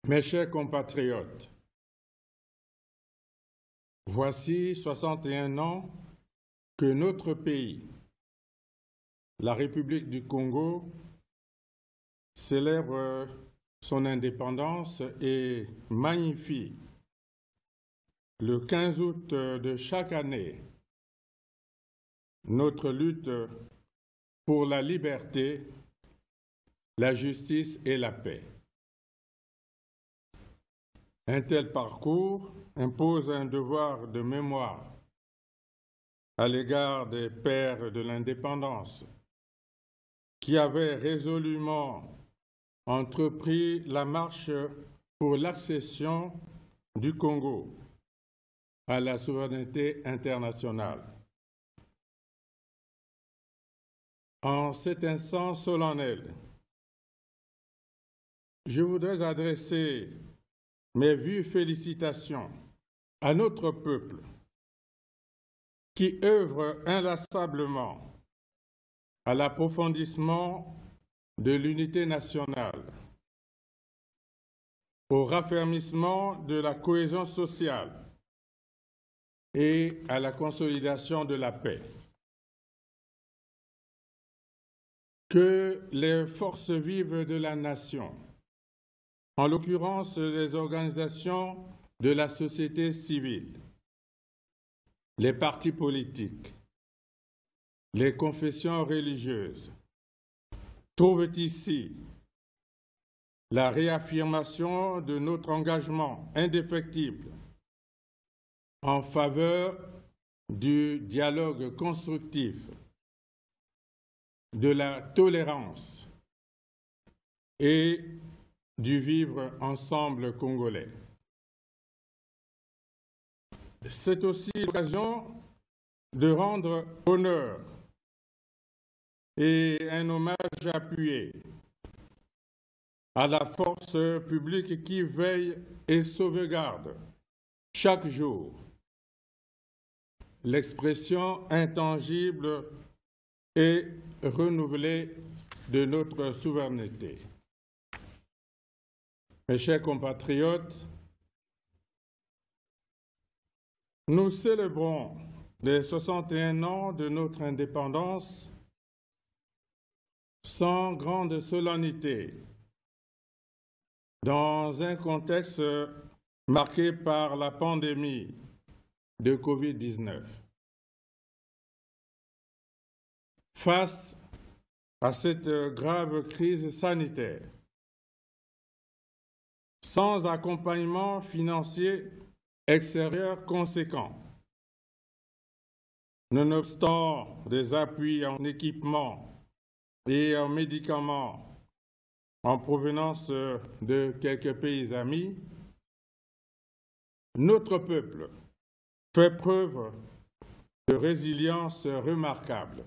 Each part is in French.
Mes chers compatriotes, voici 61 ans que notre pays, la République du Congo, célèbre son indépendance et magnifie le 15 août de chaque année notre lutte pour la liberté, la justice et la paix. Un tel parcours impose un devoir de mémoire à l'égard des pères de l'indépendance qui avaient résolument entrepris la marche pour l'accession du Congo à la souveraineté internationale. En cet instant solennel, je voudrais adresser mes vives félicitations à notre peuple qui œuvre inlassablement à l'approfondissement de l'unité nationale, au raffermissement de la cohésion sociale et à la consolidation de la paix. Que les forces vives de la nation, en l'occurrence les organisations de la société civile, les partis politiques, les confessions religieuses, trouvent ici la réaffirmation de notre engagement indéfectible en faveur du dialogue constructif, de la tolérance et du vivre ensemble congolais. C'est aussi l'occasion de rendre honneur et un hommage appuyé à la force publique qui veille et sauvegarde chaque jour l'expression intangible et renouvelée de notre souveraineté. Mes chers compatriotes, nous célébrons les 61 ans de notre indépendance sans grande solennité, dans un contexte marqué par la pandémie de Covid-19. Face à cette grave crise sanitaire, sans accompagnement financier extérieur conséquent, nonobstant des appuis en équipement et en médicaments en provenance de quelques pays amis, notre peuple fait preuve de résilience remarquable.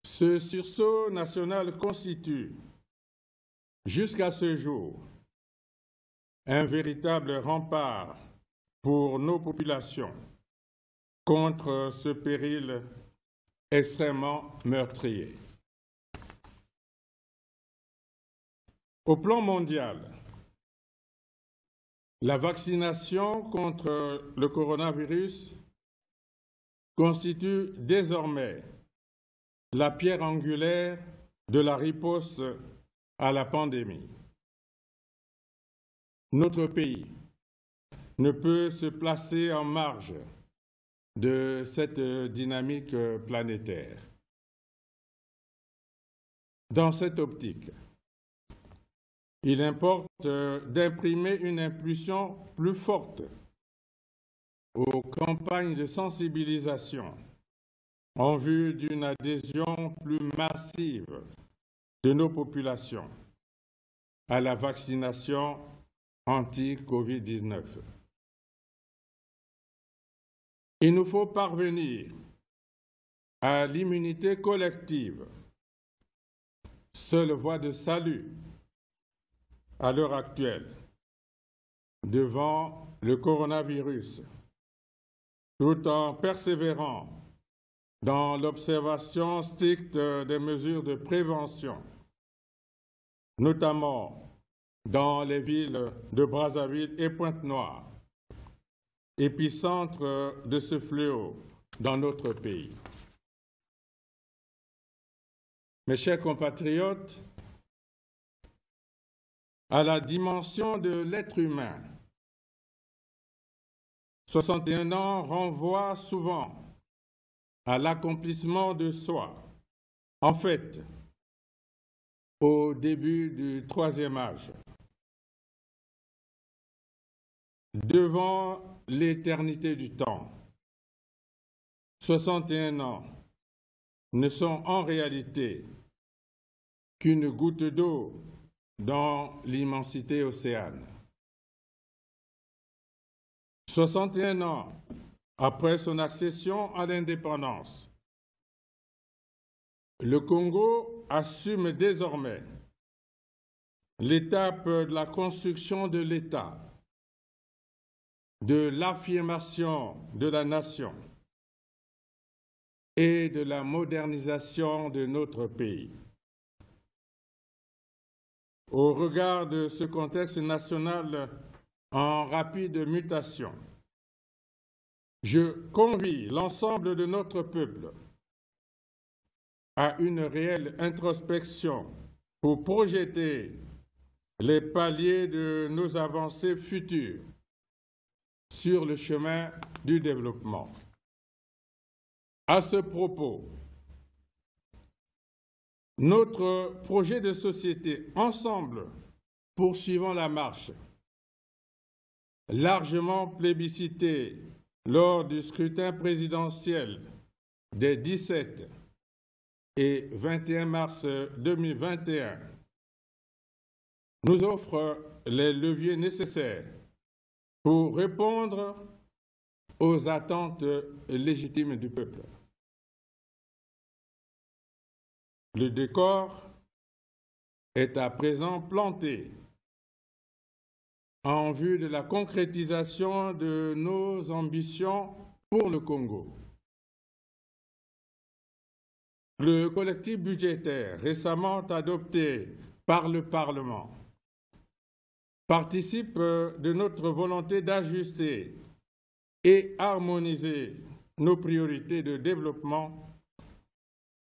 Ce sursaut national constitue, jusqu'à ce jour, un véritable rempart pour nos populations contre ce péril extrêmement meurtrier. Au plan mondial, la vaccination contre le coronavirus constitue désormais la pierre angulaire de la riposte à la pandémie. Notre pays ne peut se placer en marge de cette dynamique planétaire. Dans cette optique, il importe d'imprimer une impulsion plus forte aux campagnes de sensibilisation en vue d'une adhésion plus massive de nos populations à la vaccination anti-Covid-19. Il nous faut parvenir à l'immunité collective, seule voie de salut à l'heure actuelle devant le coronavirus, tout en persévérant dans l'observation stricte des mesures de prévention, notamment dans les villes de Brazzaville et Pointe-Noire, épicentre de ce fléau dans notre pays. Mes chers compatriotes, à la dimension de l'être humain, 61 ans renvoie souvent à l'accomplissement de soi. En fait, au début du troisième âge. Devant l'éternité du temps, 61 ans ne sont en réalité qu'une goutte d'eau dans l'immensité océane. 61 ans après son accession à l'indépendance, le Congo assume désormais l'étape de la construction de l'État, de l'affirmation de la nation et de la modernisation de notre pays. Au regard de ce contexte national en rapide mutation, je convie l'ensemble de notre peuple à une réelle introspection pour projeter les paliers de nos avancées futures sur le chemin du développement. À ce propos, notre projet de société Ensemble, poursuivant la marche, largement plébiscité lors du scrutin présidentiel des 17 et 21 mars 2021, nous offre les leviers nécessaires pour répondre aux attentes légitimes du peuple. Le décor est à présent planté en vue de la concrétisation de nos ambitions pour le Congo. Le collectif budgétaire récemment adopté par le Parlement participe de notre volonté d'ajuster et harmoniser nos priorités de développement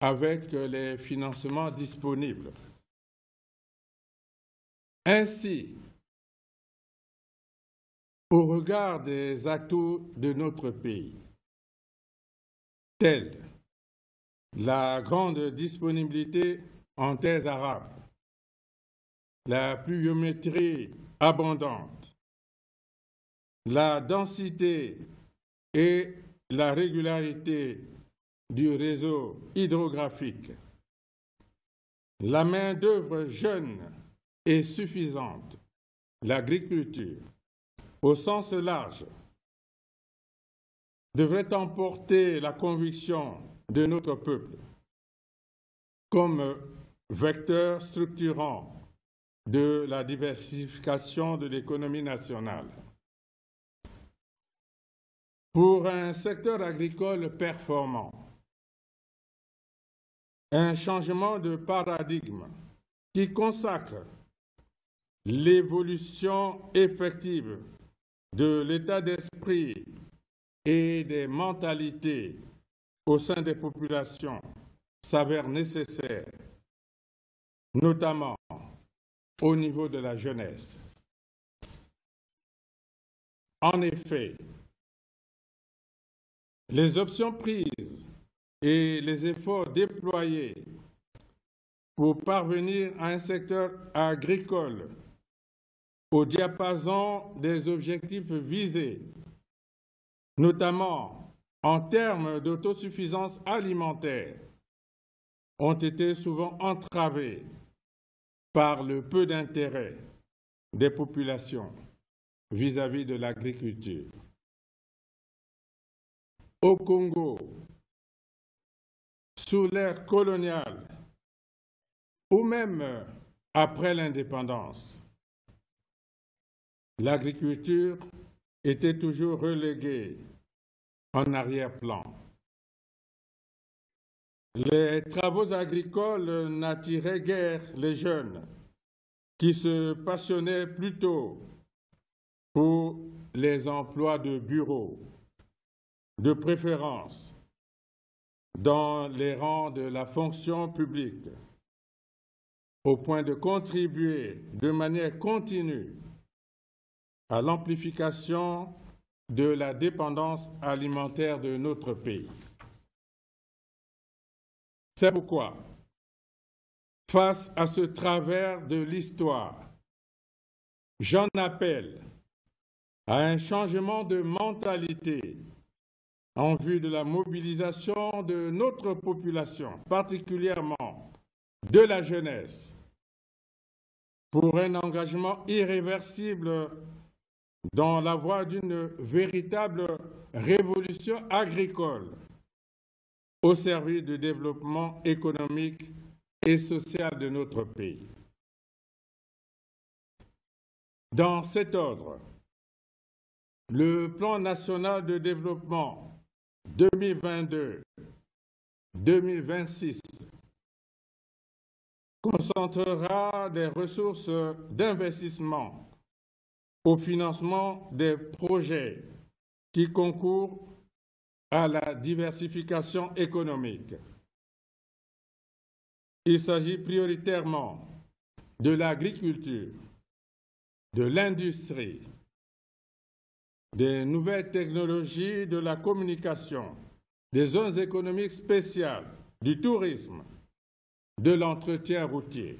avec les financements disponibles. Ainsi, au regard des atouts de notre pays, tels la grande disponibilité en terres arables, la pluviométrie abondante, la densité et la régularité du réseau hydrographique, la main-d'œuvre jeune et suffisante, l'agriculture, au sens large, devrait emporter la conviction de notre peuple comme vecteur structurant de la diversification de l'économie nationale. pour un secteur agricole performant. Un changement de paradigme qui consacre l'évolution effective de l'état d'esprit et des mentalités au sein des populations s'avère nécessaire, notamment au niveau de la jeunesse. En effet, les options prises et les efforts déployés pour parvenir à un secteur agricole au diapason des objectifs visés, notamment en termes d'autosuffisance alimentaire, ont été souvent entravés par le peu d'intérêt des populations vis-à-vis de l'agriculture. Au Congo, sous l'ère coloniale ou même après l'indépendance, l'agriculture était toujours reléguée en arrière-plan. Les travaux agricoles n'attiraient guère les jeunes qui se passionnaient plutôt pour les emplois de bureau, de préférence dans les rangs de la fonction publique, au point de contribuer de manière continue à l'amplification de la dépendance alimentaire de notre pays. C'est pourquoi, face à ce travers de l'histoire, j'en appelle à un changement de mentalité en vue de la mobilisation de notre population, particulièrement de la jeunesse, pour un engagement irréversible dans la voie d'une véritable révolution agricole au service du développement économique et social de notre pays. Dans cet ordre, le Plan national de développement 2022-2026 concentrera des ressources d'investissement au financement des projets qui concourent à la diversification économique. Il s'agit prioritairement de l'agriculture, de l'industrie, des nouvelles technologies de la communication, des zones économiques spéciales, du tourisme, de l'entretien routier.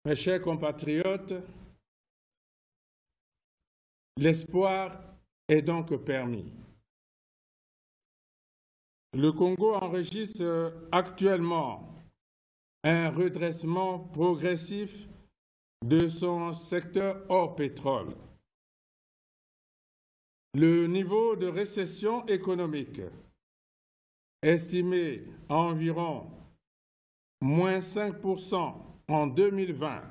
Mes chers compatriotes, l'espoir est donc permis. Le Congo enregistre actuellement un redressement progressif de son secteur hors pétrole. Le niveau de récession économique, estimé à environ moins 5% en 2020,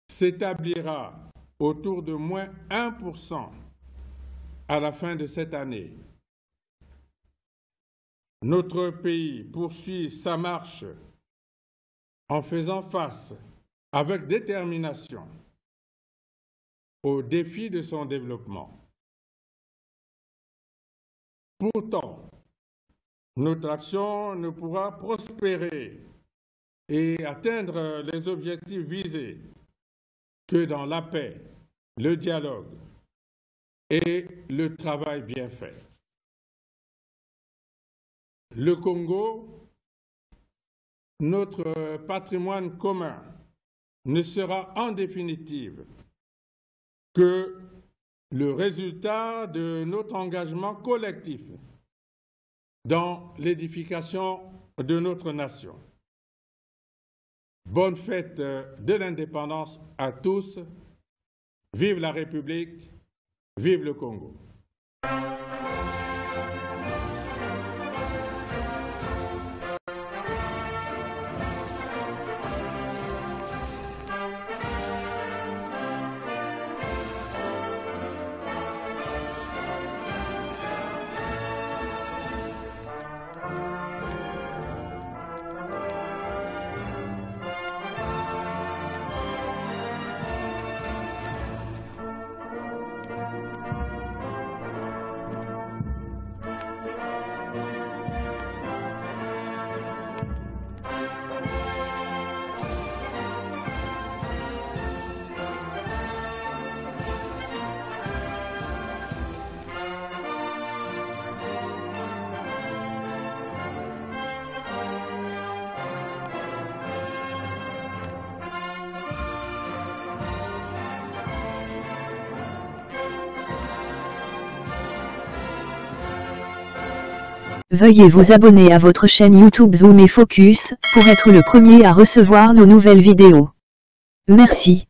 s'établira autour de moins 1% à la fin de cette année. Notre pays poursuit sa marche en faisant face avec détermination aux défis de son développement. Pourtant, notre action ne pourra prospérer et atteindre les objectifs visés que dans la paix, le dialogue et le travail bien fait. Le Congo, notre patrimoine commun, ne sera en définitive que le résultat de notre engagement collectif dans l'édification de notre nation. Bonne fête de l'indépendance à tous. Vive la République, vive le Congo. Veuillez vous abonner à votre chaîne YouTube Zoom et Focus, pour être le premier à recevoir nos nouvelles vidéos. Merci.